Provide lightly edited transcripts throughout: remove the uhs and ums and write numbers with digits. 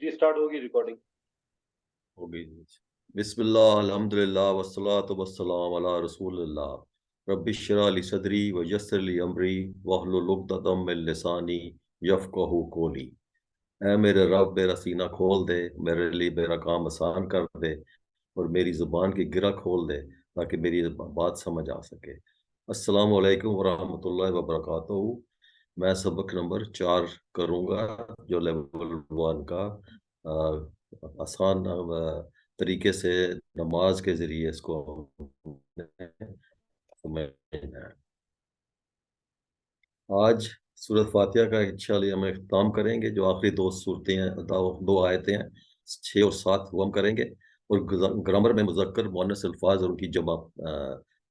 کی سٹارٹ ہوگی ریکارڈنگ؟ ہو گئی جی۔ بسم اللہ الحمدللہ والصلاۃ والسلام علی رسول اللہ رب اشرح لی صدری ویسر لی امری واحلل عقدۃ من لسانی یفقہوا قولی۔ اے میرے رب میرا سینہ کھول دے، میرے لیے میرا کام آسان کر دے اور میری زبان کی گرہ کھول دے تاکہ میری بات سمجھ آ سکے۔ السلام علیکم ورحمۃ اللہ وبرکاتہ۔ میں سبق نمبر 4 کروں گا جو لیول 1 کا آسان طریقے سے نماز کے ذریعے اس کو سمجھنا ہے۔ آج سورۃ فاتحہ کا انشاءاللہ ہم اختتام کریں گے۔ جو آخری 2 صورتیں ہیں، 2 آیتیں ہیں، 6 اور 7 وہ ہم کریں گے، اور گرامر میں مذکر مؤنث الفاظ اور ان کی جمع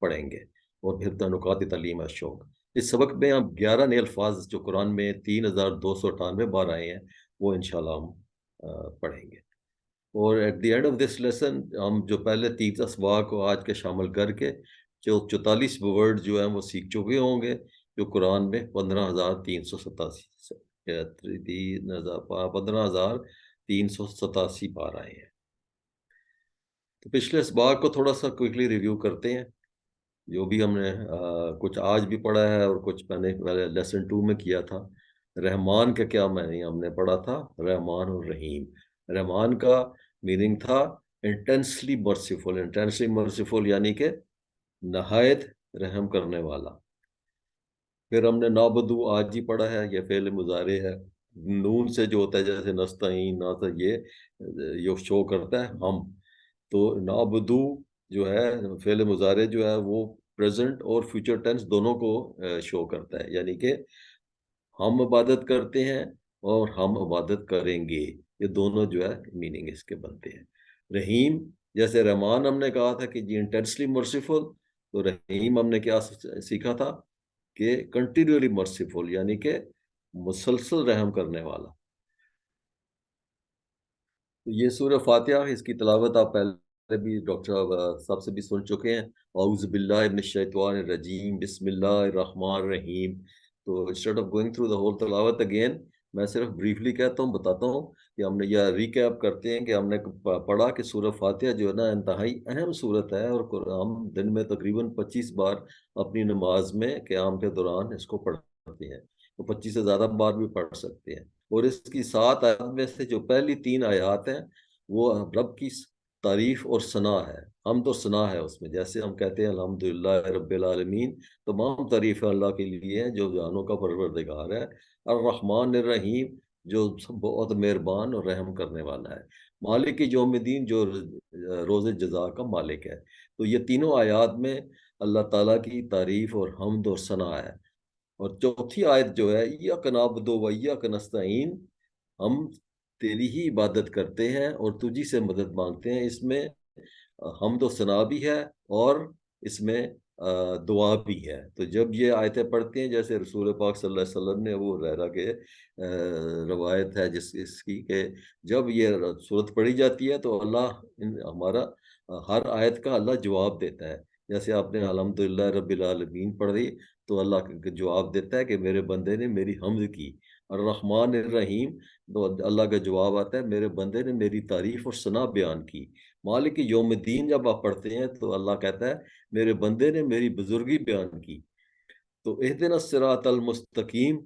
پڑھیں گے، اور پھر نکات تعلیم الشوق۔ اس سبق میں ہم 11 نئے الفاظ جو قرآن میں 3298 بار آئے ہیں وہ انشاءاللہ ہم پڑھیں گے، اور at the end of this lesson ہم جو پہلے 30 اسباق کو آج کے شامل کر کے جو 44 ورڈ جو ہیں وہ سیکھ چکے ہوں گے، جو قرآن میں 15,387 بار آئے ہیں۔ تو پچھلے اسباق کو تھوڑا سا کوئکلی ریویو کرتے ہیں، جو بھی ہم نے کچھ آج بھی پڑھا ہے اور کچھ میں نے لیسن 2 میں کیا تھا۔ رحمان کا کیا معنی ہم نے پڑھا تھا؟ رحمان اور رحیم۔ رحمان کا میننگ تھا انٹینسلی مرسیفل، انٹینسلی مرسیفل یعنی کہ نہایت رحم کرنے والا۔ پھر ہم نے نعبدو آج ہی پڑھا ہے، یہ فعل مضارع ہے، نون سے جو ہوتا ہے جیسے نستعین نہ یہ شو کرتا ہے ہم، تو نعبدو جو ہے فعل مضارع جو ہے وہ پریزنٹ اور فیوچر ٹینس دونوں کو شو کرتا ہے، یعنی کہ ہم عبادت کرتے ہیں اور ہم عبادت کریں گے، یہ دونوں جو ہے میننگ اس کے بنتے ہیں۔ رحیم، جیسے رحمان ہم نے کہا تھا کہ جی انٹینسلی مرسیفل، تو رحیم ہم نے کیا سیکھا تھا کہ کنٹینیولی مرسیفل یعنی کہ مسلسل رحم کرنے والا۔ یہ سورہ فاتحہ، اس کی تلاوت آپ پہلے بھی ڈاکٹر صاحب سے بھی سن چکے ہیں۔ اعوذ باللہ من الشیطان الرجیم، بسم اللہ الرحمن الرحیم۔ تو instead of going through the whole تلاوت اگین، میں صرف بریفلی کہتا ہوں، بتاتا ہوں کہ ہم نے یہ ریکیپ کرتے ہیں کہ ہم نے پڑھا کہ سورہ فاتحہ جو ہے نا انتہائی اہم سورت ہے، اور ہم دن میں تقریباً 25 بار اپنی نماز میں قیام کے دوران اس کو پڑھتے ہیں، تو 25 سے زیادہ بار بھی پڑھ سکتے ہیں۔ اور اس کی 7 آیات میں سے جو پہلی 3 آیات ہیں وہ رب کی تعریف اور ثنا ہے، حمد و ثنا ہے اس میں، جیسے ہم کہتے ہیں الحمدللہ رب العالمین، تمام تعریف اللہ کے لیے ہیں جو جہانوں کا پروردگار ہے۔ الرحمن الرحیم، جو بہت مہربان اور رحم کرنے والا ہے۔ مالک یوم الدین، جو روز جزا کا مالک ہے۔ تو یہ تینوں آیات میں اللہ تعالیٰ کی تعریف اور حمد اور ثنا ہے۔ اور چوتھی آیت جو ہے ایاک نعبد و ایاک نستعین، ہم تیری ہی عبادت کرتے ہیں اور تجھی سے مدد مانگتے ہیں، اس میں حمد و ثنا بھی ہے اور اس میں دعا بھی ہے۔ تو جب یہ آیتیں پڑھتے ہیں، جیسے رسول پاک صلی اللہ علیہ وسلم نے وہ رہرا کے روایت ہے اس کی کہ جب یہ صورت پڑھی جاتی ہے تو اللہ ہمارا ہر آیت کا اللہ جواب دیتا ہے۔ جیسے آپ نے الحمدللہ رب العالمین پڑھ دی تو اللہ جواب دیتا ہے کہ میرے بندے نے میری حمد کی۔ الرحمن الرحیم، تو اللہ کا جواب آتا ہے میرے بندے نے میری تعریف اور ثنا بیان کی۔ مالک یوم الدین جب آپ پڑھتے ہیں تو اللہ کہتا ہے میرے بندے نے میری بزرگی بیان کی۔ تو اہدنا الصراط المستقیم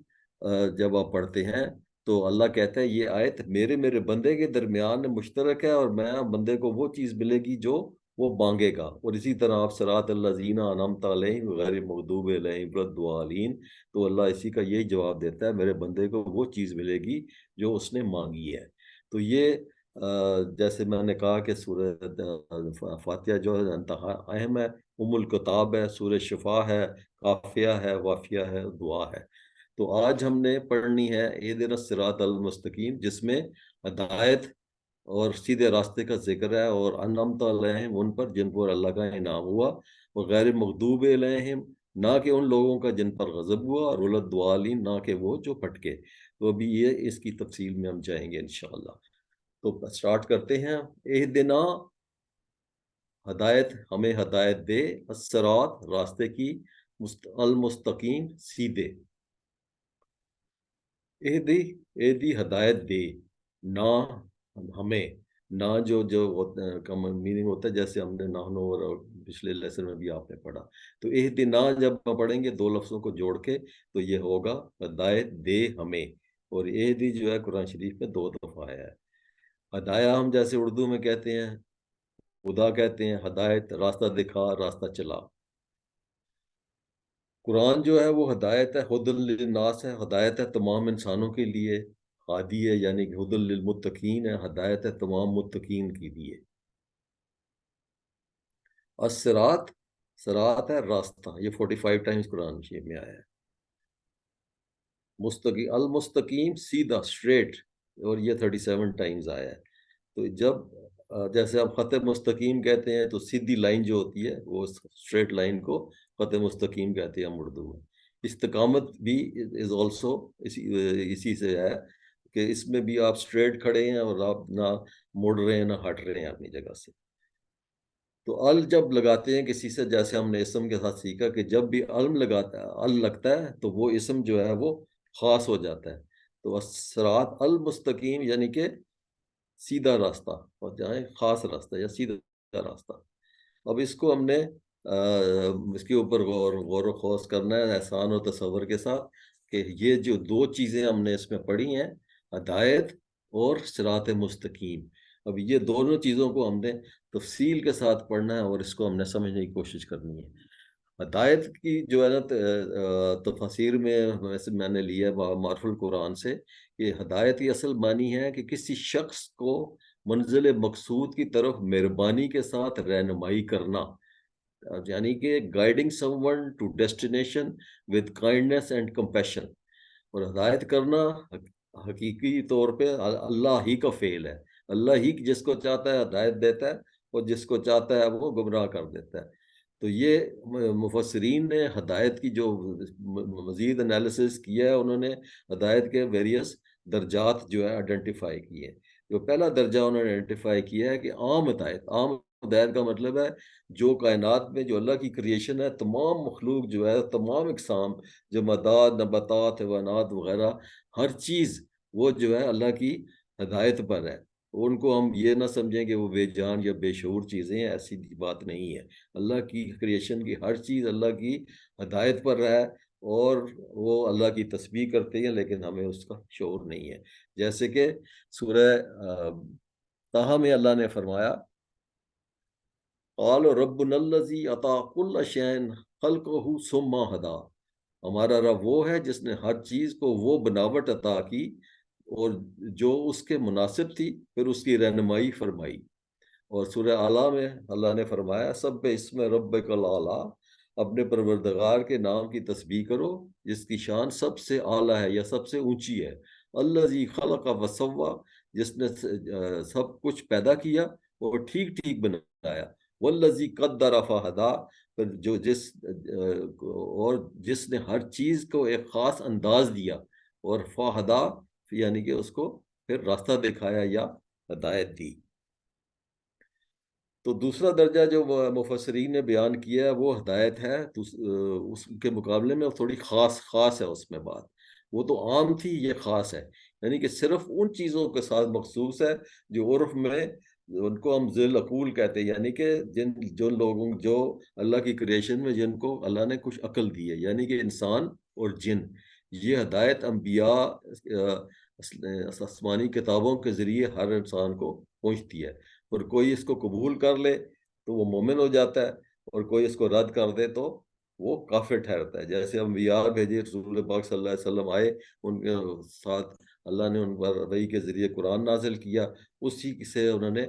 جب آپ پڑھتے ہیں تو اللہ کہتا ہے یہ آیت میرے بندے کے درمیان مشترک ہے، اور میں بندے کو وہ چیز ملے گی جو وہ مانگے گا۔ اور اسی طرح آپ صراط الذین انعمت علیہم غیر المغضوب علیہم ولا الضالین، تو اللہ اسی کا یہی جواب دیتا ہے میرے بندے کو وہ چیز ملے گی جو اس نے مانگی ہے۔ تو یہ جیسے میں نے کہا کہ سورہ فاتحہ جو ہے انتہا اہم ہے، ام الکتاب ہے، سورہ شفا ہے، کافیہ ہے، وافیہ ہے، دعا ہے۔ تو آج ہم نے پڑھنی ہے اہدنا الصراط المستقیم، جس میں ہدایت اور سیدھے راستے کا ذکر ہے، اور انعمت علیہم ان پر جن پر اللہ کا انعام ہوا، اور غیر مغضوب علیہم نہ کہ ان لوگوں کا جن پر غضب ہوا، اور ولا الضالین نہ کہ وہ جو بھٹکے۔ تو ابھی یہ اس کی تفصیل میں ہم جائیں گے انشاءاللہ۔ تو سٹارٹ کرتے ہیں۔ اہدنا، ہدایت، ہمیں ہدایت دے، الصراط، راستے کی، المستقیم، سیدھے۔ اہدی ہدایت دے، نہ ہمیں، نہ جو کا میننگ ہوتا ہے جیسے ہم نے نحنو اور پچھلے لیسن میں بھی آپ نے پڑھا. تو اہدنا جب ہم پڑھیں گے دو لفظوں کو جوڑ کے تو یہ ہوگا ہدایت دے ہمیں. اور اہدی جو ہے قرآن شریف میں 2 دفعہ آیا ہے. ہدایہ ہم جیسے اردو میں کہتے ہیں، خدا کہتے ہیں، ہدایت راستہ دکھا، راستہ چلا. قرآن جو ہے وہ ہدایت ہے، ہدی للناس ہے، ہدایت ہے تمام انسانوں کے لیے. ہادی ہے یعنی کہ ہدی للمتقین ہے، ہدایت ہے تمام متقین کے لیے. الصراط، صراط ہے راستہ، یہ 45 ٹائمز قرآن شریف میں آیا ہے. مستقیم، المستقیم سیدھا اسٹریٹ، اور یہ 37 ٹائمز آیا ہے. تو جب جیسے ہم خط مستقیم کہتے ہیں تو سیدھی لائن جو ہوتی ہے وہ اسٹریٹ لائن کو خط مستقیم کہتے ہیں ہم اردو میں. استقامت بھی از آلسو اسی سے ہے کہ اس میں بھی آپ اسٹریٹ کھڑے ہیں اور آپ نہ مڑ رہے ہیں نہ ہٹ رہے ہیں اپنی جگہ سے. تو ال جب لگاتے ہیں کسی سے، جیسے ہم نے اسم کے ساتھ سیکھا کہ جب بھی علم لگاتا ہے، ال لگتا ہے تو وہ اسم جو ہے وہ خاص ہو جاتا ہے. تو الصراط المستقیم یعنی کہ سیدھا راستہ، اور جائیں خاص راستہ یا سیدھا راستہ. اب اس کو ہم نے اس کے اوپر غور و خوض کرنا ہے احسان و تصور کے ساتھ کہ یہ جو 2 چیزیں ہم نے اس میں پڑھی ہیں، ہدایت اور صراط مستقیم، اب یہ دونوں چیزوں کو ہم نے تفصیل کے ساتھ پڑھنا ہے اور اس کو ہم نے سمجھنے کی کوشش کرنی ہے. ہدایت کی جو ہے نا تفاسیر میں ویسے میں نے لیا ہے معرف القرآن سے کہ ہدایت کی اصل معنی ہے کہ کسی شخص کو منزل مقصود کی طرف مہربانی کے ساتھ رہنمائی کرنا، یعنی کہ guiding someone to destination with kindness and compassion. اور ہدایت کرنا حقیقی طور پہ اللہ ہی کا فعل ہے. اللہ ہی جس کو چاہتا ہے ہدایت دیتا ہے اور جس کو چاہتا ہے وہ گمراہ کر دیتا ہے. تو یہ مفسرین نے ہدایت کی جو مزید انالیسس کیا ہے، انہوں نے ہدایت کے ویریس درجات جو ہے آئیڈینٹیفائی کیے. جو پہلا درجہ انہوں نے آئیڈینٹیفائی کیا ہے کہ عام ہدایت. عام ہدایت کا مطلب ہے جو کائنات میں جو اللہ کی کریشن ہے، تمام مخلوق جو ہے، تمام اقسام، جمادات، نباتات، حیوانات وغیرہ، ہر چیز وہ جو ہے اللہ کی ہدایت پر ہے. ان کو ہم یہ نہ سمجھیں کہ وہ بے جان یا بے شعور چیزیں ہیں، ایسی بات نہیں ہے. اللہ کی کریشن کی ہر چیز اللہ کی ہدایت پر ہے اور وہ اللہ کی تسبیح کرتے ہیں، لیکن ہمیں اس کا شعور نہیں ہے. جیسے کہ سورہ طٰہٰ میں اللہ نے فرمایا قال ربنا الذی اعطی کل شیء خلقہ ثم ہدی، ہمارا رب وہ ہے جس نے ہر چیز کو وہ بناوٹ عطا کی اور جو اس کے مناسب تھی، پھر اس کی رہنمائی فرمائی. اور سورہ اعلیٰ میں اللہ نے فرمایا سبح اسم ربک الاعلیٰ، اپنے پروردگار کے نام کی تسبیح کرو جس کی شان سب سے اعلیٰ ہے یا سب سے اونچی ہے. الذی خلق وسوی، جس نے سب کچھ پیدا کیا اور ٹھیک ٹھیک بنایا. والذی قدر فہدی، پھر جو اور جس نے ہر چیز کو ایک خاص انداز دیا اور فہدا یعنی کہ اس کو پھر راستہ دکھایا یا ہدایت دی. تو دوسرا درجہ جو مفسرین نے بیان کیا ہے وہ ہدایت ہے، تو اس کے مقابلے میں تھوڑی خاص ہے اس میں بات. وہ تو عام تھی، یہ خاص ہے، یعنی کہ صرف ان چیزوں کے ساتھ مخصوص ہے جو عرف میں ان کو ہم ذی العقول کہتے ہیں، یعنی کہ جن لوگوں جو اللہ کی کریشن میں جن کو اللہ نے کچھ عقل دی ہے، یعنی کہ انسان اور جن. یہ ہدایت انبیاء آسمانی کتابوں کے ذریعے ہر انسان کو پہنچتی ہے، اور کوئی اس کو قبول کر لے تو وہ مومن ہو جاتا ہے، اور کوئی اس کو رد کر دے تو وہ کافر ٹھہرتا ہے. جیسے انبیاء بھیجے، رسول پاک صلی اللہ علیہ وسلم آئے، ان کے ساتھ اللہ نے ان پر وحی کے ذریعے قرآن نازل کیا، اسی سے انہوں نے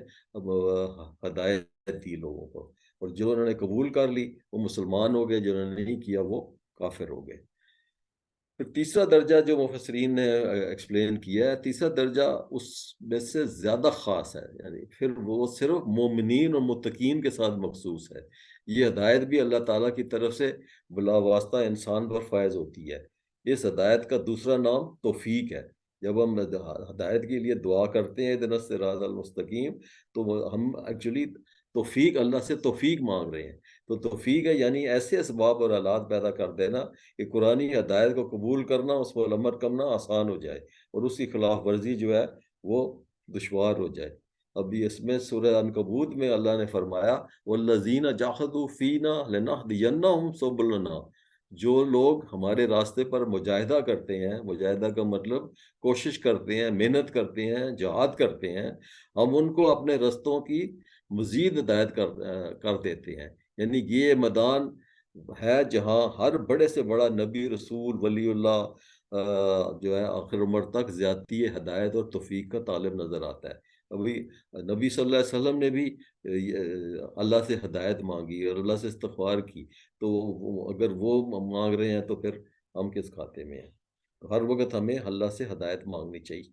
ہدایت دی لوگوں کو، اور جو انہوں نے قبول کر لی وہ مسلمان ہو گئے، جنہوں نے نہیں کیا وہ کافر ہو گئے. پھر تیسرا درجہ جو مفسرین نے ایکسپلین کیا ہے، تیسرا درجہ اس میں سے زیادہ خاص ہے، یعنی پھر وہ صرف مومنین اور متقین کے ساتھ مخصوص ہے. یہ ہدایت بھی اللہ تعالیٰ کی طرف سے بلا واسطہ انسان پر فائز ہوتی ہے. اس ہدایت کا دوسرا نام توفیق ہے. جب ہم ہدایت کے لیے دعا کرتے ہیں اہدنا الصراط المستقیم، تو ہم ایکچولی توفیق، اللہ سے توفیق مانگ رہے ہیں. تو توفیق ہے یعنی ایسے اسباب اور حالات پیدا کر دینا کہ قرآنی ہدایت کو قبول کرنا، اس پر عمل کرنا آسان ہو جائے، اور اس کی خلاف ورزی جو ہے وہ دشوار ہو جائے. ابھی اس میں سورہ عنکبوت میں اللہ نے فرمایا والذین جاہدوا فینا لنہدینہم سبلنا، جو لوگ ہمارے راستے پر مجاہدہ کرتے ہیں، مجاہدہ کا مطلب کوشش کرتے ہیں، محنت کرتے ہیں، جہاد کرتے ہیں، ہم ان کو اپنے رستوں کی مزید ہدایت کر دیتے ہیں. یعنی یہ میدان ہے جہاں ہر بڑے سے بڑا نبی، رسول، ولی اللہ جو ہے آخر عمر تک زیادتی ہدایت اور توفیق کا طالب نظر آتا ہے. ابھی نبی صلی اللہ علیہ وسلم نے بھی اللہ سے ہدایت مانگی اور اللہ سے استغفار کی، تو اگر وہ مانگ رہے ہیں تو پھر ہم کس کھاتے میں ہیں؟ ہر وقت ہمیں اللہ سے ہدایت مانگنی چاہیے.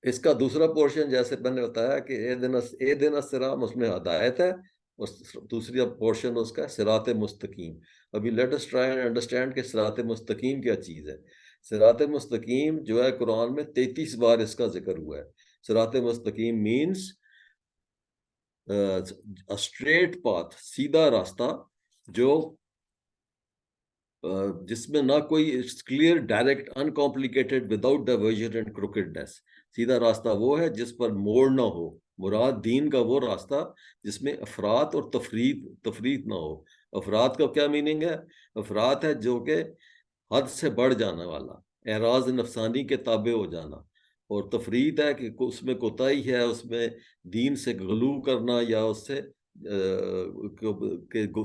اس کا دوسرا پورشن جیسے میں نے بتایا کہ اے دن الصراط، اس میں ہدایت ہے، اور دوسری پورشن اس کا صراط مستقیم. ابھی let us try and understand کہ صراط مستقیم کیا چیز ہے. صراط مستقیم جو ہے قرآن میں 33 بار اس کا ذکر ہوا ہے. صراط مستقیم مینس اسٹریٹ پاتھ، سیدھا راستہ جو جس میں نہ کوئی clear direct uncomplicated without diversion and crookedness. سیدھا راستہ وہ ہے جس پر موڑ نہ ہو. مراد دین کا وہ راستہ جس میں افراط اور تفریط نہ ہو. افراط کا کیا میننگ ہے؟ افراط ہے جو کہ حد سے بڑھ جانا والا، اعراض نفسانی کے تابع ہو جانا. اور تفریط ہے کہ اس میں کوتاہی ہے، اس میں دین سے غلو کرنا یا اس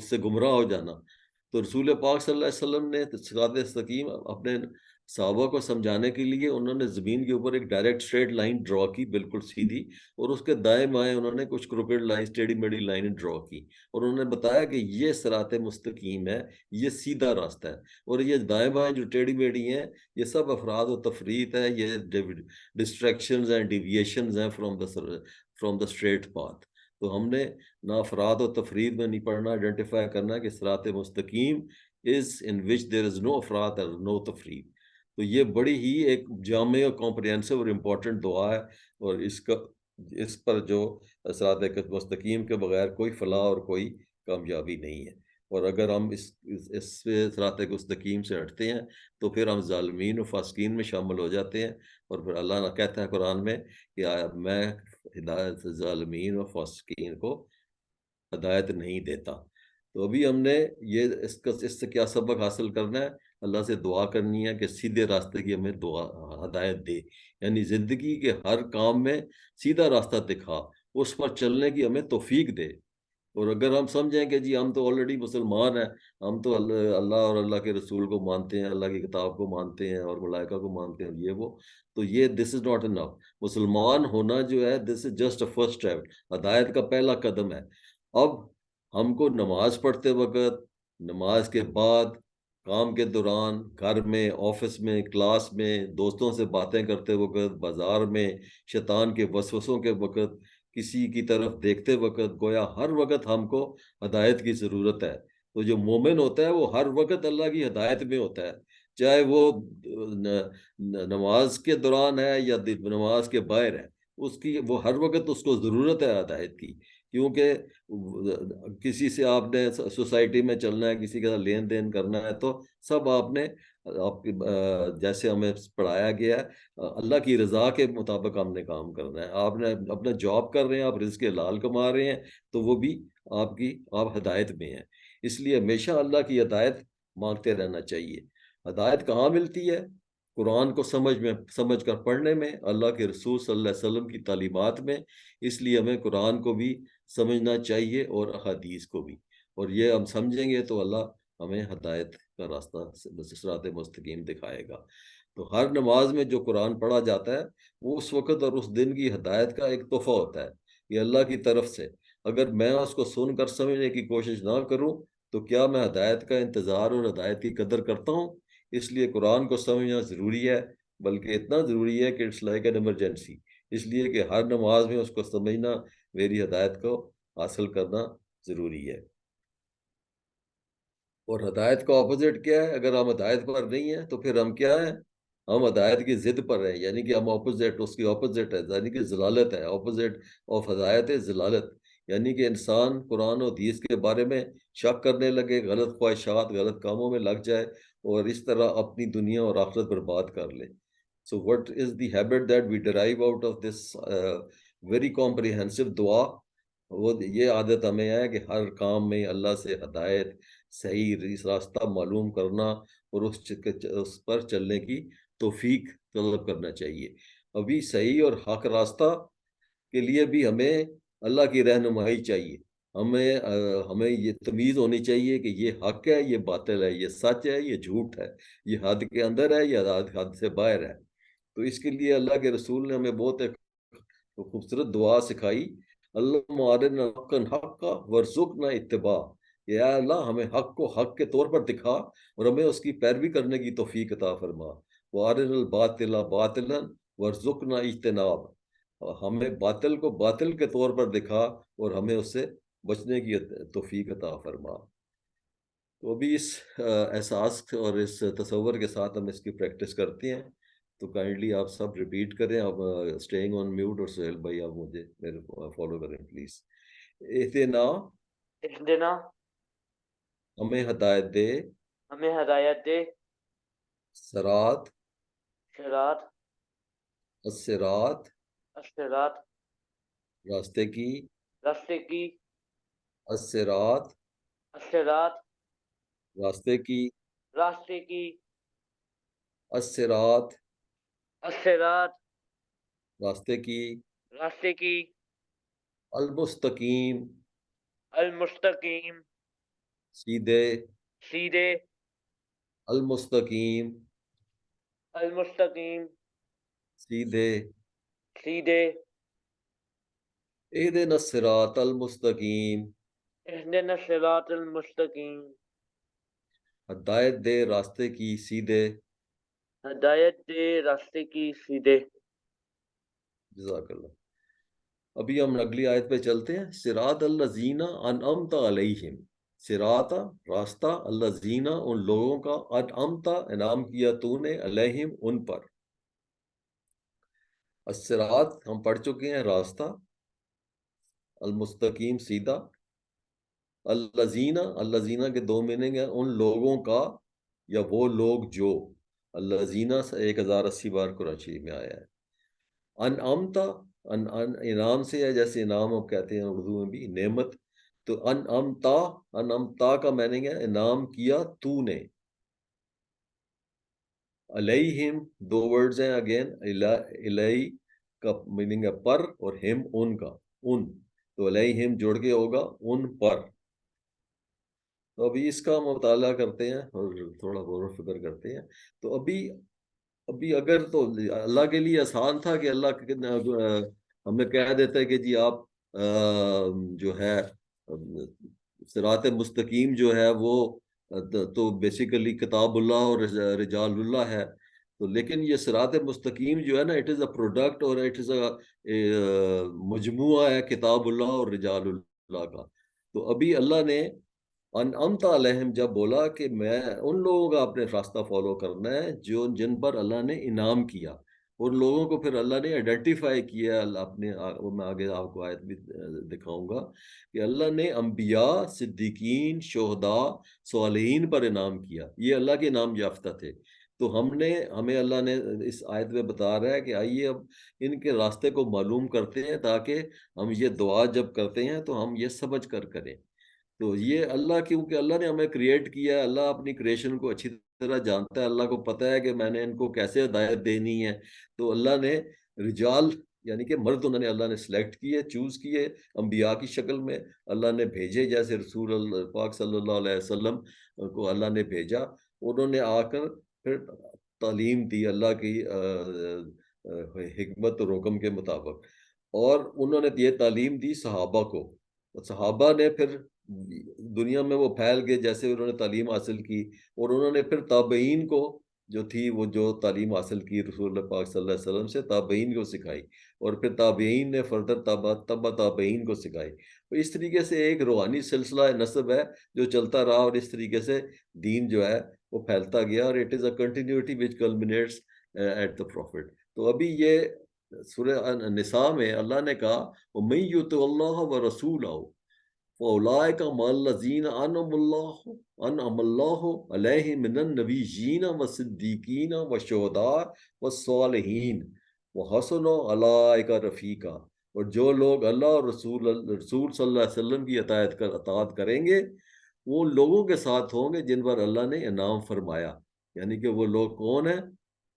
سے گمراہ ہو جانا. تو رسول پاک صلی اللہ علیہ وسلم نے صراط مستقیم اپنے صحابہ کو سمجھانے کے لیے انہوں نے زمین کے اوپر ایک ڈائریکٹ اسٹریٹ لائن ڈرا کی، بالکل سیدھی، اور اس کے دائیں بائیں انہوں نے کچھ کروکڈ لائن، ٹیڑھی میڑھی لائن ڈرا کی، اور انہوں نے بتایا کہ یہ صراط مستقیم ہے، یہ سیدھا راستہ ہے. اور یہ دائیں بائیں جو ٹیڑھی میڑھی ہیں یہ سب افراد و تفریط ہے، یہ ڈسٹریکشنز اینڈ ڈیویشنز ہیں فرام دا اسٹریٹ پاتھ. تو ہم نے نہ افراد و تفرید میں نہیں پڑھنا، آئیڈینٹیفائی کرنا کہ صراط مستقیم از ان وچ دیر از نو افراد اور نو تفرید. تو یہ بڑی ہی ایک جامع اور کمپریہنسو اور امپورٹنٹ دعا ہے، اور اس پر جو صراط مستقیم کے بغیر کوئی فلاح اور کوئی کامیابی نہیں ہے. اور اگر ہم اس صراط مستقیم سے ہٹتے ہیں تو پھر ہم ظالمین و فاسقین میں شامل ہو جاتے ہیں. اور پھر اللہ نے کہتا ہے قرآن میں کہ میں ہدایت ظالمین و فاسقین کو ہدایت نہیں دیتا. تو ابھی ہم نے اس سے کیا سبق حاصل کرنا ہے؟ اللہ سے دعا کرنی ہے کہ سیدھے راستے کی ہمیں ہدایت دے، یعنی زندگی کے ہر کام میں سیدھا راستہ دکھا، اس پر چلنے کی ہمیں توفیق دے. اور اگر ہم سمجھیں کہ جی ہم تو آلریڈی مسلمان ہیں، ہم تو اللہ اور اللہ کے رسول کو مانتے ہیں، اللہ کی کتاب کو مانتے ہیں اور ملائکہ کو مانتے ہیں، یہ وہ، تو یہ دس از ناٹ انف. مسلمان ہونا جو ہے this is just a first step, ہدایت کا پہلا قدم ہے. اب ہم کو نماز پڑھتے وقت، نماز کے بعد، کام کے دوران، گھر میں، آفس میں، کلاس میں، دوستوں سے باتیں کرتے وقت، بازار میں، شیطان کے وسوسوں کے وقت، کسی کی طرف دیکھتے وقت، گویا ہر وقت ہم کو ہدایت کی ضرورت ہے. تو جو مومن ہوتا ہے وہ ہر وقت اللہ کی ہدایت میں ہوتا ہے، چاہے وہ نماز کے دوران ہے یا نماز کے باہر ہے. وہ ہر وقت اس کو ضرورت ہے ہدایت کی، کیونکہ کسی سے آپ نے سوسائٹی میں چلنا ہے، کسی کے ساتھ لین دین کرنا ہے، تو سب آپ نے جیسے ہمیں پڑھایا گیا ہے اللہ کی رضا کے مطابق ہم نے کام کرنا ہے. آپ نے اپنا جاب کر رہے ہیں، آپ رزق حلال کما رہے ہیں، تو وہ بھی آپ ہدایت میں ہیں. اس لیے ہمیشہ اللہ کی ہدایت مانگتے رہنا چاہیے. ہدایت کہاں ملتی ہے؟ قرآن کو سمجھ کر پڑھنے میں، اللہ کے رسول صلی اللہ علیہ وسلم کی تعلیمات میں. اس لیے ہمیں قرآن کو بھی سمجھنا چاہیے اور احادیث کو بھی، اور یہ ہم سمجھیں گے تو اللہ ہمیں ہدایت کا راستہ، صراط مستقیم دکھائے گا. تو ہر نماز میں جو قرآن پڑھا جاتا ہے وہ اس وقت اور اس دن کی ہدایت کا ایک تحفہ ہوتا ہے، یہ اللہ کی طرف سے. اگر میں اس کو سن کر سمجھنے کی کوشش نہ کروں تو کیا میں ہدایت کا انتظار اور ہدایت کی قدر کرتا ہوں؟ اس لیے قرآن کو سمجھنا ضروری ہے، بلکہ اتنا ضروری ہے کہ اٹس لائک این ایمرجنسی. اس لیے کہ ہر نماز میں اس کو سمجھنا، میری ہدایت کو حاصل کرنا ضروری ہے. اور ہدایت کا اپوزٹ کیا ہے؟ اگر ہم ہدایت پر نہیں ہیں تو پھر ہم کیا ہیں؟ ہم ہدایت کی ضد پر ہیں، یعنی کہ ہم اپوزٹ، اس کی اپوزٹ ہے، یعنی کہ ضلالت ہے. اپوزٹ آف ہدایت ہے ضلالت، یعنی کہ انسان قرآن و حدیث کے بارے میں شک کرنے لگے، غلط خواہشات، غلط کاموں میں لگ جائے، اور اس طرح اپنی دنیا اور آخرت برباد کر لے. So what is the habit that we derive out of this very comprehensive dua? وہ یہ عادت ہمیں ہے کہ ہر کام میں اللہ سے ہدایت، صحیح راستہ معلوم کرنا اور اس پر چلنے کی توفیق طلب کرنا چاہیے. ابھی صحیح اور حق راستہ کے لیے بھی ہمیں اللہ کی رہنمائی چاہیے. ہمیں یہ تمیز ہونی چاہیے کہ یہ حق ہے، یہ باطل ہے، یہ سچ ہے، یہ جھوٹ ہے، یہ حد کے اندر ہے یا حد سے باہر ہے. تو اس کے لیے اللہ کے رسول نے ہمیں بہت ایک خوبصورت دعا سکھائی، اللہ ارنا حقا حقا وارزقنا اتباع. یا اللہ ہمیں حق کو حق کے طور پر دکھا اور ہمیں اس کی پیروی کرنے کی توفیق عطا فرما. وارنا الباطل باطلا وارزقنا اجتناب. ہمیں باطل کو باطل کے طور پر دکھا اور ہمیں اس سے بچنے کی توفیق عطا فرما. تو ابھی اس احساس اور اس تصور کے ساتھ ہم اس کی پریکٹس کرتے ہیں. تو کائنڈلی آپ سب ریپیٹ کریں. آپ اسٹیئنگ آن میوٹ، اور سہیل بھائی آپ مجھے میرے فالو کریں پلیز. اہدنا، اہدنا، ہمیں ہدایت دے، ہمیں ہدایت دے، صراط، صراط، الصراط، الصراط، راستے کی، راستے کی، الصراط، الصراط، راستے کی، راستے کی، الصراط، الصراط، راستے کی، راستے کی، المستقیم، المستقیم، سیدھے، سیدھے، المستقیم، المستقیم، سیدھے. سیدھے. اہدنا الصراط المستقیم، اہدنا الصراط المستقیم، ہدایت دے راستے کی سیدھے. ہدایت دے راستے کی سیدھے. جزاک اللہ. ابھی ہم اگلی آیت پہ چلتے ہیں. صراط الذین انعمت علیہم، صراط راستہ، الذین ان لوگوں کا، انعمت انعام کیا تو نے، علیہم ان پر. الصراط ہم پڑھ چکے ہیں راستہ، المستقیم سیدھا، الذین، الذین کے دو میننگ ہیں، ان لوگوں کا یا وہ لوگ جو. الذین 1080 بار قرآن شریف میں آیا ہے. انعمتا، انعام سے ہے، جیسے انعام ہم کہتے ہیں اردو میں بھی نعمت. تو انعمتا، انعمتا کا میننگ ہے انعام کیا تو نے. علیہم دو ورڈز ہیں اگین، علی کا میننگ ہے پر، اور ہم ان کا، ان. تو علیہم جوڑ کے ہوگا ان پر. تو ابھی اس کا مطالعہ کرتے ہیں اور تھوڑا غور و فکر کرتے ہیں. تو ابھی اگر تو اللہ کے لیے آسان تھا کہ اللہ ہمیں کہہ دیتا ہے کہ جی آپ جو ہے صراط مستقیم جو ہے وہ تو بیسیکلی کتاب اللہ اور رجال اللہ ہے. تو لیکن یہ صراط مستقیم جو ہے نا، اٹ از اے پروڈکٹ اور اٹ از اے مجموعہ ہے کتاب اللہ اور رجال اللہ کا. تو ابھی اللہ نے انعمت علیہم جب بولا کہ میں ان لوگوں کا اپنے راستہ فالو کرنا ہے جو جن پر اللہ نے انعام کیا، اور لوگوں کو پھر اللہ نے آئیڈینٹیفائی کیا. اللہ اپنے میں آگے آپ کو آیت بھی دکھاؤں گا کہ اللہ نے انبیاء، صدیقین، شہداء، صالحین پر انعام کیا. یہ اللہ کے انعام یافتہ تھے. تو ہمیں اللہ نے اس آیت میں بتا رہا ہے کہ آئیے اب ان کے راستے کو معلوم کرتے ہیں تاکہ ہم یہ دعا جب کرتے ہیں تو ہم یہ سمجھ کر کریں. تو یہ اللہ، کیونکہ اللہ نے ہمیں کریٹ کیا ہے، اللہ اپنی کریشن کو اچھی طرح جانتا ہے. اللہ کو پتہ ہے کہ میں نے ان کو کیسے ہدایت دینی ہے. تو اللہ نے رجال یعنی کہ مرد انہوں نے اللہ نے سلیکٹ کیے، چوز کیے انبیاء کی شکل میں. اللہ نے بھیجے، جیسے رسول اللہ پاک صلی اللہ علیہ وسلم کو اللہ نے بھیجا. انہوں نے آ کر پھر تعلیم دی اللہ کی حکمت اور حکم کے مطابق، اور انہوں نے یہ تعلیم دی صحابہ کو. صحابہ نے پھر دنیا میں وہ پھیل گئے جیسے انہوں نے تعلیم حاصل کی، اور انہوں نے پھر تابعین کو جو تھی وہ جو تعلیم حاصل کی رسول اللہ پاک صلی اللہ علیہ وسلم سے، تابعین کو سکھائی، اور پھر تابعین نے فردر تبع تابعین کو سکھائی. تو اس طریقے سے ایک روحانی سلسلہ نسب ہے جو چلتا رہا، اور اس طریقے سے دین جو ہے وہ پھیلتا گیا، اور it is a continuity which culminates at the prophet. تو ابھی یہ سورہ نساء میں اللہ نے کہا وَمَن یُطِعِ اللَّهَ وَرَسُولَهُ فَأُولَٰئِکَ مَعَ الَّذِینَ أَنْعَمَ اللَّهُ عَلَیْہِم مِّنَ النَّبِیِّینَ وَالصِّدِّیقِینَ وَالشُّہَدَاءِ وَالصَّالِحِینَ وَحَسُنَ أُولَٰئِکَ رفیقا۔ اور جو لوگ اللہ اور رسول صلی اللہ علیہ وسلم کی اطاعت کریں گے وہ ان لوگوں کے ساتھ ہوں گے جن پر اللہ نے انعام فرمایا۔ یعنی کہ وہ لوگ کون ہیں؟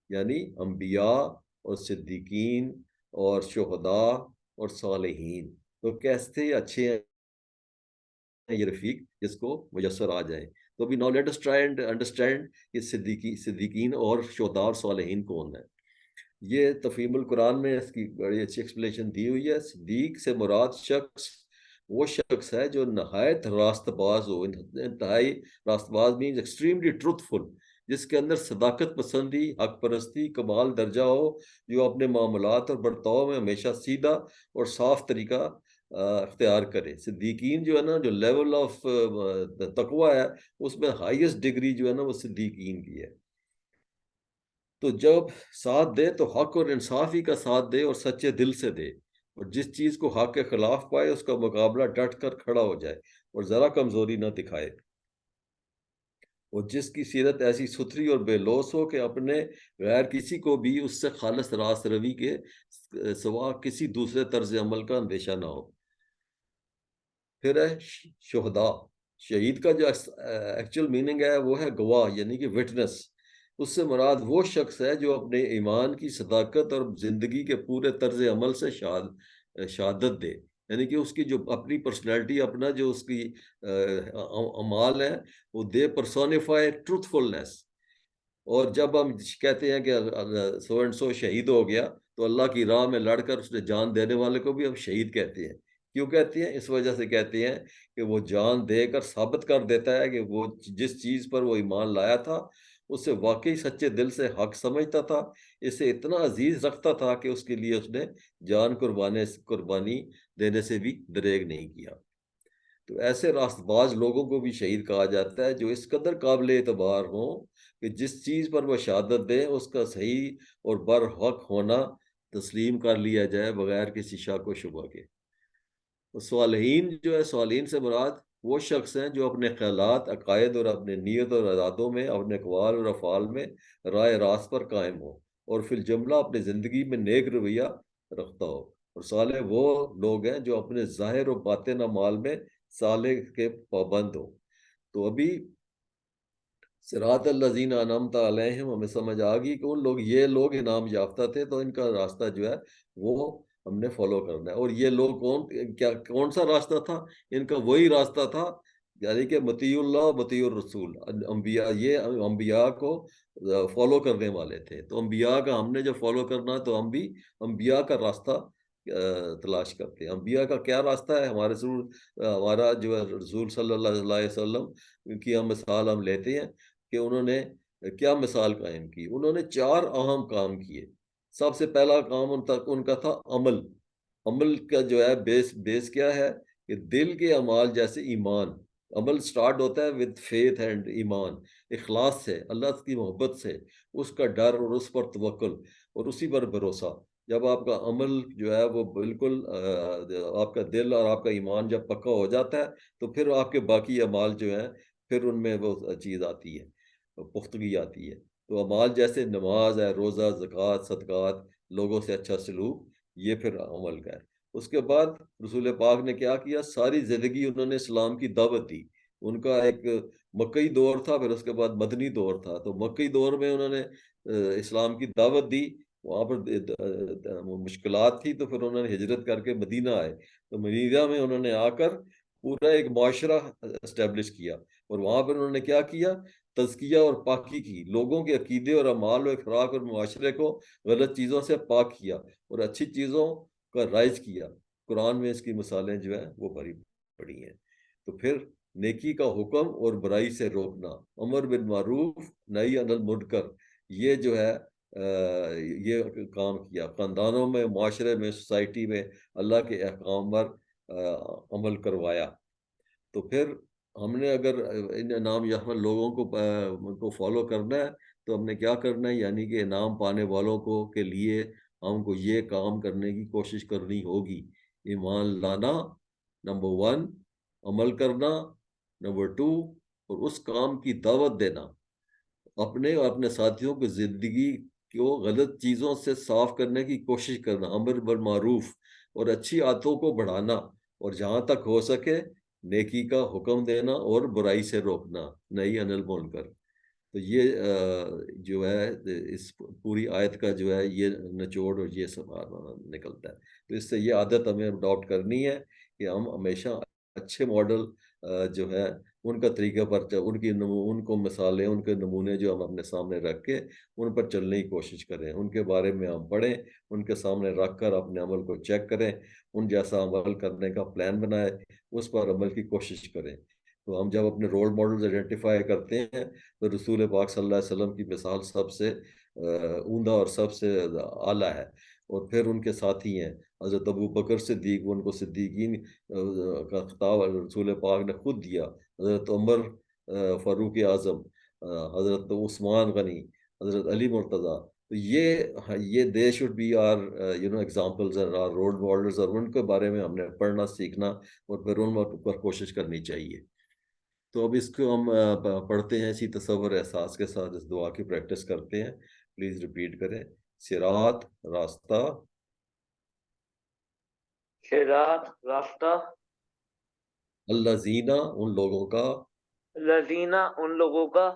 یعنی انبیاء اور صدیقین اور شہداء اور صالحین۔ تو کیسے اچھے ہیں یہ رفیق جس کو میسر آ جائے۔ تو ابھی now let us try and understand کہ صدیقین اور شہداء اور صالحین کون ہیں۔ یہ تفہیم القرآن میں اس کی بڑی اچھی ایکسپلینیشن دی ہوئی ہے۔ صدیق سے مراد شخص وہ شخص ہے جو نہایت راست باز ہو۔ انتہائی راست باز مینز ایکسٹریملی ٹروتھفل، جس کے اندر صداقت پسندی، حق پرستی کمال درجہ ہو، جو اپنے معاملات اور برتاؤ میں ہمیشہ سیدھا اور صاف طریقہ اختیار کرے۔ صدیقین جو ہے نا، جو لیول آف تقوی ہے اس میں ہائیسٹ ڈگری جو ہے نا وہ صدیقین کی ہے۔ تو جب ساتھ دے تو حق اور انصافی کا ساتھ دے اور سچے دل سے دے، اور جس چیز کو حق کے خلاف پائے اس کا مقابلہ ڈٹ کر کھڑا ہو جائے اور ذرا کمزوری نہ دکھائے، اور جس کی سیرت ایسی ستھری اور بے لوث ہو کہ اپنے غیر کسی کو بھی اس سے خالص راست روی کے سوا کسی دوسرے طرز عمل کا اندیشہ نہ ہو۔ پھر ہے شہداء۔ شہید کا جو ایکچوئل میننگ ہے وہ ہے گواہ، یعنی کہ وٹنس۔ اس سے مراد وہ شخص ہے جو اپنے ایمان کی صداقت اور زندگی کے پورے طرز عمل سے شہادت دے، یعنی کہ اس کی جو اپنی پرسنالٹی، اپنا جو اس کی اعمال ہے وہ دے پرسونیفائی ٹروتھفلنس۔ اور جب ہم کہتے ہیں کہ سو اینڈ سو شہید ہو گیا تو اللہ کی راہ میں لڑ کر اس نے جان دینے والے کو بھی ہم شہید کہتے ہیں۔ کیوں کہتے ہیں؟ اس وجہ سے کہتے ہیں کہ وہ جان دے کر ثابت کر دیتا ہے کہ وہ جس چیز پر وہ ایمان لایا تھا اسے واقعی سچے دل سے حق سمجھتا تھا، اسے اتنا عزیز رکھتا تھا کہ اس کے لیے اس نے جان قربانی دینے سے بھی دریغ نہیں کیا۔ تو ایسے راست باز لوگوں کو بھی شہید کہا جاتا ہے جو اس قدر قابل اعتبار ہوں کہ جس چیز پر وہ شہادت دیں اس کا صحیح اور برحق ہونا تسلیم کر لیا جائے بغیر کسی شک و شبہ کے۔ صالحین جو ہے، صالحین سے مراد وہ شخص ہیں جو اپنے خیالات، عقائد اور اپنے نیت اور ارادوں میں، اپنے اقوال اور افعال میں راہ راست پر قائم ہو اور فی الجملہ اپنی زندگی میں نیک رویہ رکھتا ہو۔ اور صالح وہ لوگ ہیں جو اپنے ظاہر و باطن اعمال میں صالح کے پابند ہو۔ تو ابھی صراط الذین انعمت علیہم ہمیں سمجھ آ گئی کہ ان لوگ، یہ لوگ انعام یافتہ تھے تو ان کا راستہ جو ہے وہ ہم نے فالو کرنا ہے۔ اور یہ لوگ کون سا راستہ تھا؟ ان کا وہی راستہ تھا، یعنی کہ مطیع اللہ مطیع الرسول۔ انبیاء، یہ انبیاء کو فالو کرنے والے تھے، تو انبیاء کا ہم نے جو فالو کرنا ہے تو ہم بھی انبیاء کا راستہ تلاش کرتے ہیں۔ انبیاء کا کیا راستہ ہے؟ ہمارا جو ہے رسول صلی اللہ علیہ وسلم کی ہم مثال ہم لیتے ہیں کہ انہوں نے کیا مثال قائم کی۔ انہوں نے 4 اہم کام کیے۔ سب سے پہلا کام ان کا تھا عمل۔ عمل کا جو ہے بیس کیا ہے کہ دل کے اعمال جیسے ایمان۔ عمل سٹارٹ ہوتا ہے with faith اینڈ ایمان، اخلاص سے، اللہ کی محبت سے، اس کا ڈر اور اس پر توکل اور اسی پر بھروسہ۔ جب آپ کا عمل جو ہے وہ بالکل آپ کا دل اور آپ کا ایمان جب پکا ہو جاتا ہے تو پھر آپ کے باقی اعمال جو ہیں پھر ان میں وہ چیز آتی ہے، پختگی آتی ہے۔ تو اعمال جیسے نماز ہے، روزہ، زکوٰۃ، صدقات، لوگوں سے اچھا سلوک، یہ پھر عمل کا ہے۔ اس کے بعد رسول پاک نے کیا کیا؟ ساری زندگی انہوں نے اسلام کی دعوت دی۔ ان کا ایک مکئی دور تھا، پھر اس کے بعد مدنی دور تھا۔ تو مکئی دور میں انہوں نے اسلام کی دعوت دی، وہاں پر مشکلات تھی، تو پھر انہوں نے ہجرت کر کے مدینہ آئے۔ تو مدینہ میں انہوں نے آ کر پورا ایک معاشرہ اسٹیبلش کیا، اور وہاں پر انہوں نے کیا کیا؟ تزکیہ اور پاکی کی، لوگوں کے عقیدے اور اعمال و اخلاق اور معاشرے کو غلط چیزوں سے پاک کیا اور اچھی چیزوں کا رائج کیا۔ قرآن میں اس کی مثالیں جو ہیں وہ بڑی بڑی ہیں۔ تو پھر نیکی کا حکم اور برائی سے روکنا، امر بالمعروف نہی عن المنکر، یہ جو ہے یہ کام کیا۔ خاندانوں میں، معاشرے میں، سوسائٹی میں اللہ کے احکام پر عمل کروایا۔ تو پھر ہم نے اگر ان انعام یافتہ لوگوں کو فالو کرنا ہے تو ہم نے کیا کرنا ہے؟ یعنی کہ انعام پانے والوں کے لیے ہم کو یہ کام کرنے کی کوشش کرنی ہوگی۔ ایمان لانا نمبر 1، عمل کرنا، نمبر 2 اور اس کام کی دعوت دینا، اپنے اور اپنے ساتھیوں کی زندگی کو غلط چیزوں سے صاف کرنے کی کوشش کرنا، امر بالمعروف اور اچھی عادتوں کو بڑھانا، اور جہاں تک ہو سکے نیکی کا حکم دینا اور برائی سے روکنا، نہی عن المنکر۔ تو یہ جو ہے اس پوری آیت کا جو ہے یہ نچوڑ اور یہ سب نکلتا ہے۔ تو اس سے یہ عادت ہمیں اڈاپٹ کرنی ہے کہ ہم ہمیشہ اچھے ماڈل جو ہے ان کا طریقہ پر ان کو مثالیں، ان کے نمونے جو ہم اپنے سامنے رکھ کے ان پر چلنے کی کوشش کریں، ان کے بارے میں ہم پڑھیں، ان کے سامنے رکھ کر اپنے عمل کو چیک کریں، ان جیسا عمل کرنے کا پلان بنائیں، اس پر عمل کی کوشش کریں۔ تو ہم جب اپنے رول ماڈلز آئیڈینٹیفائی کرتے ہیں تو رسول پاک صلی اللہ علیہ وسلم کی مثال سب سے عمدہ اور سب سے اعلیٰ ہے، اور پھر ان کے ساتھی ہیں حضرت ابو بکر صدیق، ان کو صدیقین کا خطاب رسول پاک نے خود دیا، حضرت عمر فاروق اعظم، حضرت عثمان غنی، حضرت علی مرتضیٰ۔ تو یہ they should be our examples اور رول ماڈلز، اور ان کے بارے میں ہم نے پڑھنا سیکھنا اور پھر ان پر کوشش کرنی چاہیے۔ تو اب اس کو ہم پڑھتے ہیں اسی تصور احساس کے ساتھ اس دعا کی پریکٹس کرتے ہیں۔ پلیز ریپیٹ کریں۔ صراط راستہ، صراط راستہ، الذین ان لوگوں کا، الذین ان لوگوں کا،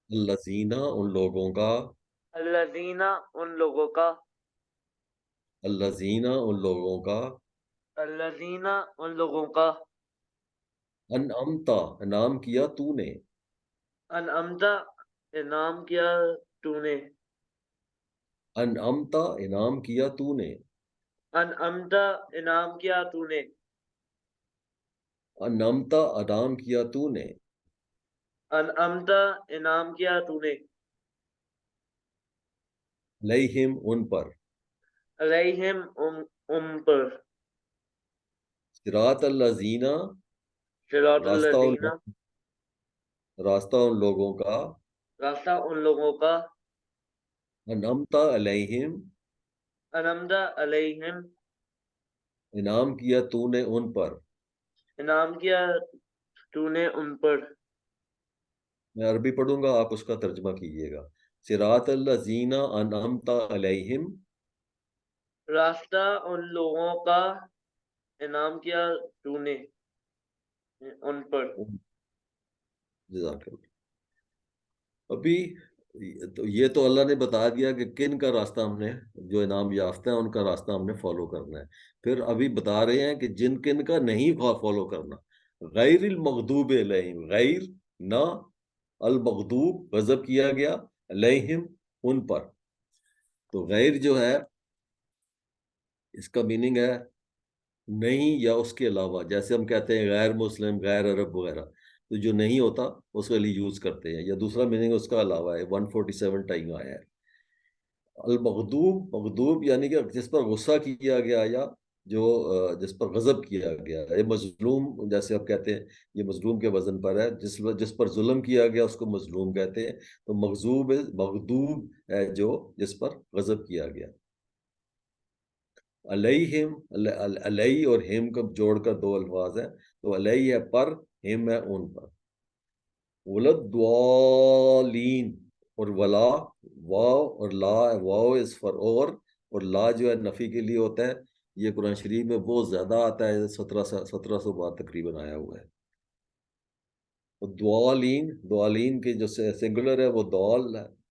الذین ان لوگوں کا، الذین ان لوگوں کا، الذین ان لوگوں کا، الذین ان لوگوں کا، انعمتا انعام کیا تو نے، انعمتا انعام کیا تو نے، انعمتا انعام کیا تو نے، انعمتا انعام کیا تو نے، انعمتا انعام کیا تو نے، انعمتا انعام کیا تو نے، علیہم ان پر، علیہم پر، صراط الذین صراط راستہ الذین ان لوگوں کا، راستہ ان لوگوں کا، انعمتا علیہم انعمتا علیہم انعام کیا تو نے ان پر۔ انعام کیا تو نے ان پر۔ میں عربی پڑھوں گا، آپ اس کا ترجمہ کیجئے گا۔ صراط الذین انعمت علیہم، راستہ ان لوگوں کا انعام کیا تو نے ان پر۔ جزاک اللہ۔ ابھی تو یہ تو اللہ نے بتا دیا کہ کن کا راستہ ہم نے، جو انعام یافتہ ہے ان کا راستہ ہم نے فالو کرنا ہے۔ پھر ابھی بتا رہے ہیں کہ جن کن کا نہیں فالو کرنا، غیر المغضوب علیہم، غیر نہ، المغضوب غضب کیا گیا، علیہم ان پر۔ تو غیر جو ہے اس کا میننگ ہے نہیں یا اس کے علاوہ، جیسے ہم کہتے ہیں غیر مسلم، غیر عرب وغیرہ، تو جو نہیں ہوتا اس کے لیے یوز کرتے ہیں، یا دوسرا میننگ اس کا علاوہ ہے، 147 ٹائم آیا ہے۔ المغضوب، مغضوب یعنی کہ جس پر غصہ کیا گیا، یا جو جس پر غضب کیا گیا، یہ مظلوم جیسے آپ کہتے ہیں، یہ مظلوم کے وزن پر ہے، جس پر ظلم کیا گیا اس کو مظلوم کہتے ہیں۔ تو مغضوب ہے جو جس پر غضب کیا گیا۔ علیہم، علیہ اور ہم کو جوڑ کر دو الفاظ ہیں، تو علیہ ہے پر، ہم ہے ان پر۔ ولدوالین، اور ولا، واو اور لا، واو از فار اور لا جو ہے نفی کے لیے ہوتا ہے۔ یہ قرآن شریف میں بہت زیادہ آتا ہے، 1700 بار تقریباً آیا ہوا ہے۔ دوالین کے جو سنگولر ہے وہ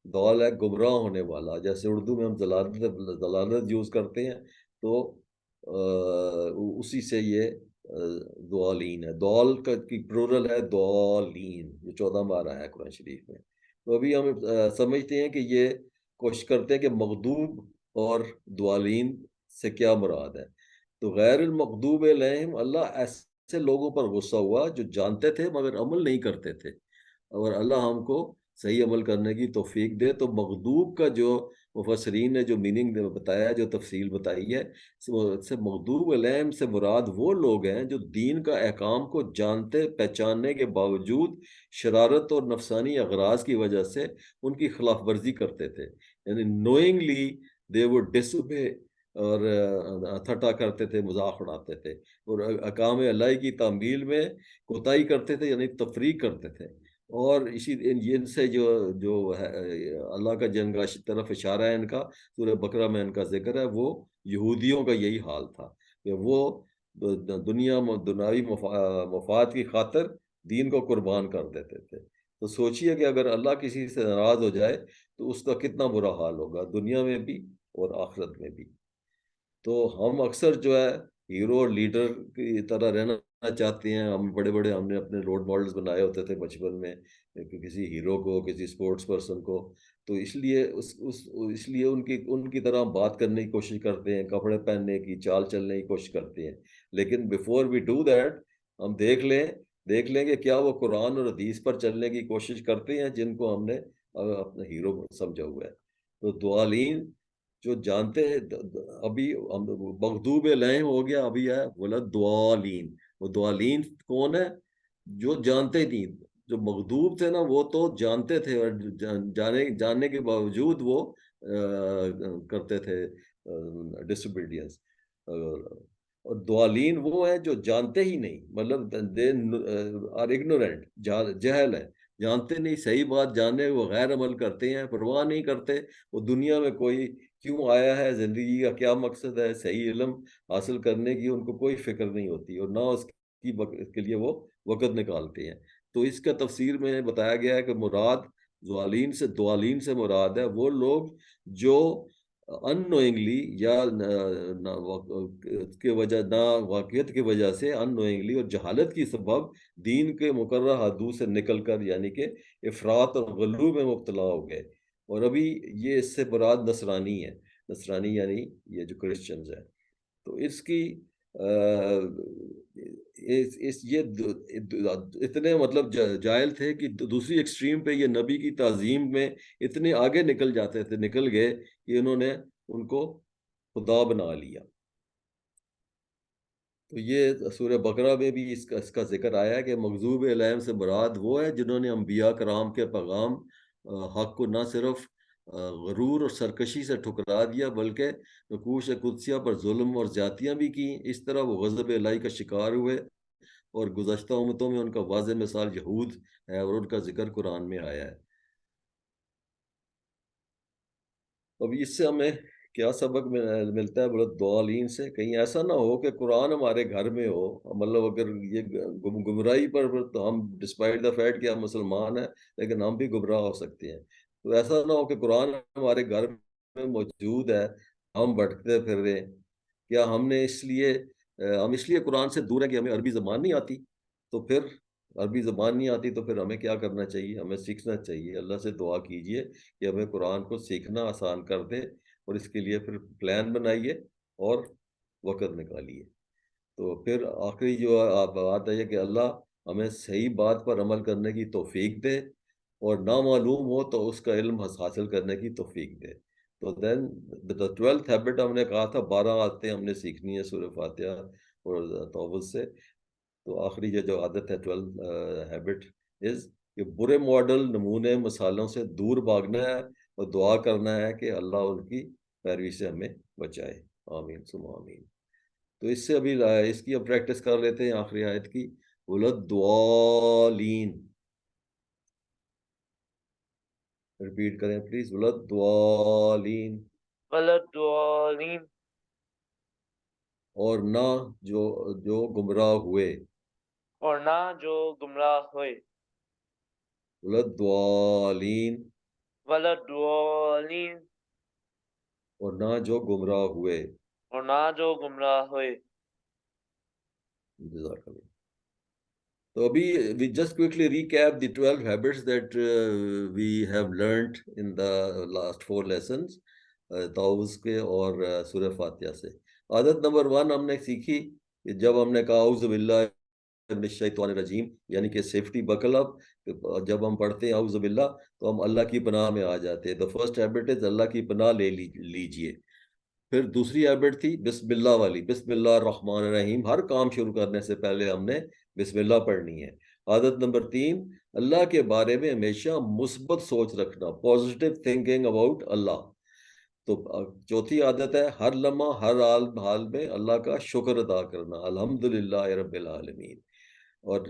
دوال ہے گمراہ ہونے والا، جیسے اردو میں ہم ضلالت یوز کرتے ہیں، تو اسی سے یہ دوالین ہے۔ دوال کی پلورل ہے دوالین، جو 14 بار آیا ہے قرآن شریف میں۔ تو ابھی ہم سمجھتے ہیں کہ یہ کوشش کرتے ہیں کہ مغضوب اور دوالین سے کیا مراد ہے۔ تو غیر المغضوب علیہم، اللہ ایسے لوگوں پر غصہ ہوا جو جانتے تھے مگر عمل نہیں کرتے تھے، اور اللہ ہم کو صحیح عمل کرنے کی توفیق دے۔ تو مغضوب کا جو مفسرین نے جو میننگ بتایا ہے، جو تفصیل بتائی ہے، سے مغضوب علیہم سے مراد وہ لوگ ہیں جو دین کا احکام کو جانتے پہچاننے کے باوجود شرارت اور نفسانی اغراض کی وجہ سے ان کی خلاف ورزی کرتے تھے، یعنی knowingly they would disobey اور ٹھٹا کرتے تھے، مذاق اڑاتے تھے، اور احکام الہی کی تعمیل میں کوتاہی کرتے تھے، یعنی تفریق کرتے تھے. اور ان سے جو ہے اللہ کا جن کا طرف اشارہ ہے ان کا، سورہ بقرہ میں ان کا ذکر ہے، وہ یہودیوں کا یہی حال تھا کہ وہ دنیاوی مفاد کی خاطر دین کو قربان کر دیتے تھے. تو سوچئے کہ اگر اللہ کسی سے ناراض ہو جائے تو اس کا کتنا برا حال ہوگا، دنیا میں بھی اور آخرت میں بھی. تو ہم اکثر جو ہے ہیرو اور لیڈر کی طرح رہنا چاہتے ہیں. ہم نے اپنے رول ماڈلز بنائے ہوتے تھے بچپن میں، کہ کسی ہیرو کو، کسی اسپورٹس پرسن کو. تو اس لیے اس لیے ان کی طرح بات کرنے کی کوشش کرتے ہیں، کپڑے پہننے کی، چال چلنے کی کوشش کرتے ہیں. لیکن بیفور وی ڈو دیٹ، ہم دیکھ لیں کہ کیا وہ قرآن اور حدیث پر چلنے کی کوشش کرتے ہیں جن کو ہم نے اپنا ہیرو سمجھا ہوا ہے. تو دعالین جو جانتے ہیں، ابھی مغضوب علیہم ہو گیا، ابھی ہے ولدوالین. وہ دوالین کون ہے؟ جو جانتے نہیں. جو مغضوب تھے نا وہ تو جانتے تھے، اور جاننے کے باوجود وہ کرتے تھے ڈسبیڈینس. اور دوالین وہ ہیں جو جانتے ہی نہیں، مطلب دے آر اگنورینٹ، جہل ہے، جانتے نہیں، صحیح بات جانے وہ غیر عمل کرتے ہیں، پرواہ نہیں کرتے. وہ دنیا میں کوئی کیوں آیا ہے، زندگی کا کیا مقصد ہے، صحیح علم حاصل کرنے کی ان کو کوئی فکر نہیں ہوتی، اور نہ اس کے لیے وہ وقت نکالتے ہیں. تو اس کا تفسیر میں بتایا گیا ہے کہ مراد دوالین سے مراد ہے وہ لوگ جو ان نوئنگلی یا کے وجہ نہ واقعیت کی وجہ سے ان نوئنگلی اور جہالت کی سبب دین کے مقررہ حدود سے نکل کر، یعنی کہ افراط اور غلو میں مبتلا ہو گئے. اور ابھی یہ اس سے مراد نصرانی ہے. نصرانی یعنی یہ جو کرسچنز ہیں. تو اس کی یہ اتنے مطلب جاہل تھے کہ دوسری ایکسٹریم پہ یہ نبی کی تعظیم میں اتنے آگے نکل گئے کہ انہوں نے ان کو خدا بنا لیا. تو یہ سورہ بقرہ میں بھی اس کا ذکر آیا ہے کہ مغضوب علیہم سے مراد وہ ہے جنہوں نے انبیاء کرام کے پیغام حق کو نہ صرف غرور اور سرکشی سے ٹھکرا دیا، بلکہ نقوش قدسیہ پر ظلم اور زیادتیاں بھی کی. اس طرح وہ غضب الہی کا شکار ہوئے، اور گزشتہ امتوں میں ان کا واضح مثال یہود ہے، اور ان کا ذکر قرآن میں آیا ہے. اب اس سے ہمیں کیا سبق ملتا ہے بولے دوالین سے؟ کہیں ایسا نہ ہو کہ قرآن ہمارے گھر میں ہو، مطلب اگر یہ گمراہی پر تو ہم ڈسپائٹ دا فیکٹ کہ ہم مسلمان ہیں لیکن ہم بھی گمراہ ہو سکتے ہیں. تو ایسا نہ ہو کہ قرآن ہمارے گھر میں موجود ہے، ہم بھٹکتے پھر رہے ہیں. کیا ہم اس لیے قرآن سے دور ہیں کہ ہمیں عربی زبان نہیں آتی؟ تو پھر عربی زبان نہیں آتی تو پھر ہمیں کیا کرنا چاہیے؟ ہمیں سیکھنا چاہیے. اللہ سے دعا کیجئے کہ ہمیں قرآن کو سیکھنا آسان کر دے، اور اس کے لیے پھر پلان بنائیے اور وقت نکالیے. تو پھر آخری جو بات ہے کہ اللہ ہمیں صحیح بات پر عمل کرنے کی توفیق دے، اور نامعلوم ہو تو اس کا علم حاصل کرنے کی توفیق دے. تو دین دا 12th ہیبٹ ہم نے کہا تھا 12 عادتیں ہم نے سیکھنی ہے سورہ فاتحہ اور توبہ سے. تو آخری جو عادت ہے 12 ہیبٹ از کہ برے ماڈل، نمونے، مثالوں سے دور بھاگنا ہے، اور دعا کرنا ہے کہ اللہ ان کی پیروی سے ہمیں بچائے. آمین ثم آمین. تو اس سے ابھی اس کی اب پریکٹس کر لیتے ہیں آخری آیت کی. ولدوالین، ریپیٹ کریں پلیز. ولدوالین. ولدوالین. اور نہ جو گمراہ ہوئے. اور نہ جو گمراہ ہوئے. ولدوالین. ولدوالین. اور نہ جو گمراہ ہوئے. اور نہ جو گمراہ ہوئے. جزاک اللہ. So we just quickly recap the 12 habits that we have learned in the last 4 lessons, تعوذ کے اور سورہ فاتحہ سے. عادت نمبر 1 ہم نے سیکھی کہ جب ہم نے کہا اعوذ باللہ من الشیطان الرجیم، یعنی کہ سیفٹی بکل اپ، جب ہم پڑھتے ہیں اعوذ باللہ تو ہم اللہ کی پناہ میں آ جاتے ہیں. The first habit is اللہ کی پناہ لے لیجئے. پھر دوسری ہیبٹ تھی بسم اللہ والی، بسم اللہ الرحمن الرحیم. ہر کام شروع کرنے سے پہلے ہم نے بسم اللہ پڑھنی ہے. عادت نمبر 3 اللہ کے بارے میں ہمیشہ مثبت سوچ رکھنا، پازیٹیو تھنکنگ اباؤٹ اللہ. تو چوتھی عادت ہے ہر لمحہ ہر حال میں اللہ کا شکر ادا کرنا، الحمدللہ رب العالمین. اور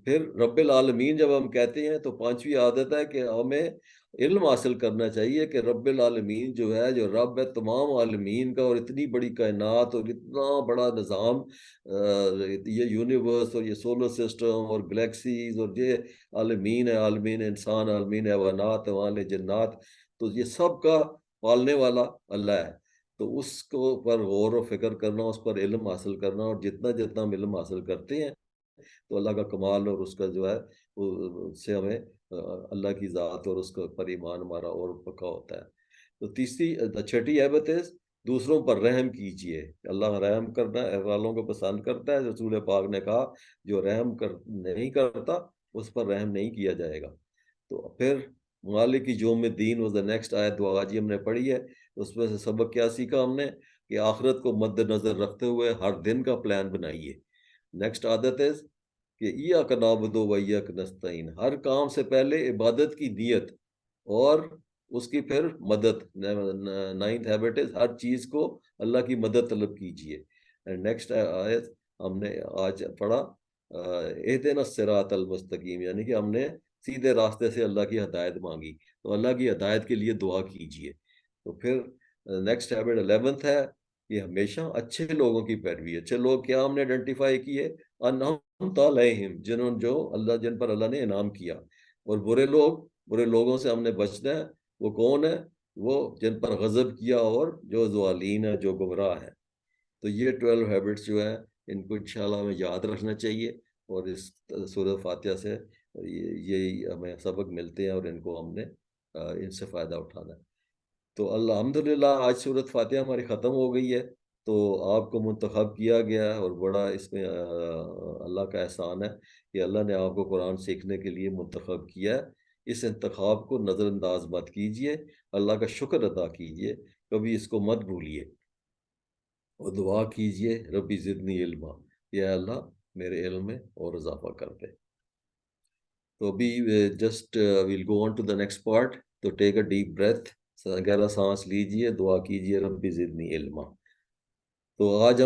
پھر رب العالمین جب ہم کہتے ہیں تو پانچویں عادت ہے کہ ہمیں علم حاصل کرنا چاہیے کہ رب العالمین جو ہے، جو رب ہے تمام عالمین کا، اور اتنی بڑی کائنات اور اتنا بڑا نظام، یہ یونیورس اور یہ سولر سسٹم اور گلیکسیز اور یہ عالمین ہے، عالمین انسان، عالمین حیوانات، عوالم جنات، تو یہ سب کا پالنے والا اللہ ہے. تو اس کو پر غور و فکر کرنا، اس پر علم حاصل کرنا، اور جتنا جتنا ہم علم حاصل کرتے ہیں تو اللہ کا کمال اور اس کا جو ہے اس سے ہمیں اللہ کی ذات اور اس کا پر ایمان ہمارا اور پکا ہوتا ہے. تو تیسری چھٹی ہیبت ہے دوسروں پر رحم کیجیے. اللہ رحم کرنا والوں کو پسند کرتا ہے. رسول پاک نے کہا جو رحم نہیں کرتا اس پر رحم نہیں کیا جائے گا. تو پھر مالک یوم الدین واز دا نیکسٹ آیت جو آج ہی ہم نے پڑھی ہے. اس میں سے سبق کیا سیکھا ہم نے کہ آخرت کو مد نظر رکھتے ہوئے ہر دن کا پلان بنائیے. نیکسٹ عادت ہے کہ ایاک نعبد و ایاک نستعین، ہر کام سے پہلے عبادت کی نیت اور اس کی پھر مدد. نائنتھ ہیبٹ ہے ہر چیز کو اللہ کی مدد طلب کیجیے. نیکسٹ آیت ہم نے آج پڑھا اہدنا الصراط المستقیم، یعنی کہ ہم نے سیدھے راستے سے اللہ کی ہدایت مانگی، تو اللہ کی ہدایت کے لیے دعا کیجیے. تو پھر نیکسٹ ہیبٹ 11th ہے کہ ہمیشہ اچھے لوگوں کی پیروی. اچھے لوگ کیا ہم نے آئیڈینٹیفائی کیے، انعمت علیہم، جن پر اللہ نے انعام کیا. اور برے لوگوں سے ہم نے بچنا ہے. وہ کون ہے؟ وہ جن پر غضب کیا اور جو ضالین ہے، جو گمراہ ہے. تو یہ 12 ہیبٹس جو ہیں ان کو انشاءاللہ ہمیں یاد رکھنا چاہیے، اور اس سورہ فاتحہ سے یہی ہمیں سبق ملتے ہیں اور ان کو ہم نے ان سے فائدہ اٹھانا ہے. تو الحمدللہ آج سورۃ فاتحہ ہماری ختم ہو گئی ہے. تو آپ کو منتخب کیا گیا ہے، اور بڑا اس میں اللہ کا احسان ہے کہ اللہ نے آپ کو قرآن سیکھنے کے لیے منتخب کیا ہے. اس انتخاب کو نظر انداز مت کیجیے، اللہ کا شکر ادا کیجیے، کبھی اس کو مت بھولیے، اور دعا کیجیے ربی زدنی علما، یا اللہ میرے علم میں اور اضافہ کر دے. تو ابھی just we'll go on to the next part. تو ٹیک اے ڈیپ بریتھ، گہرا سانس لیجیے، دعا کیجیے ربی زدنی علما. تو آج ہم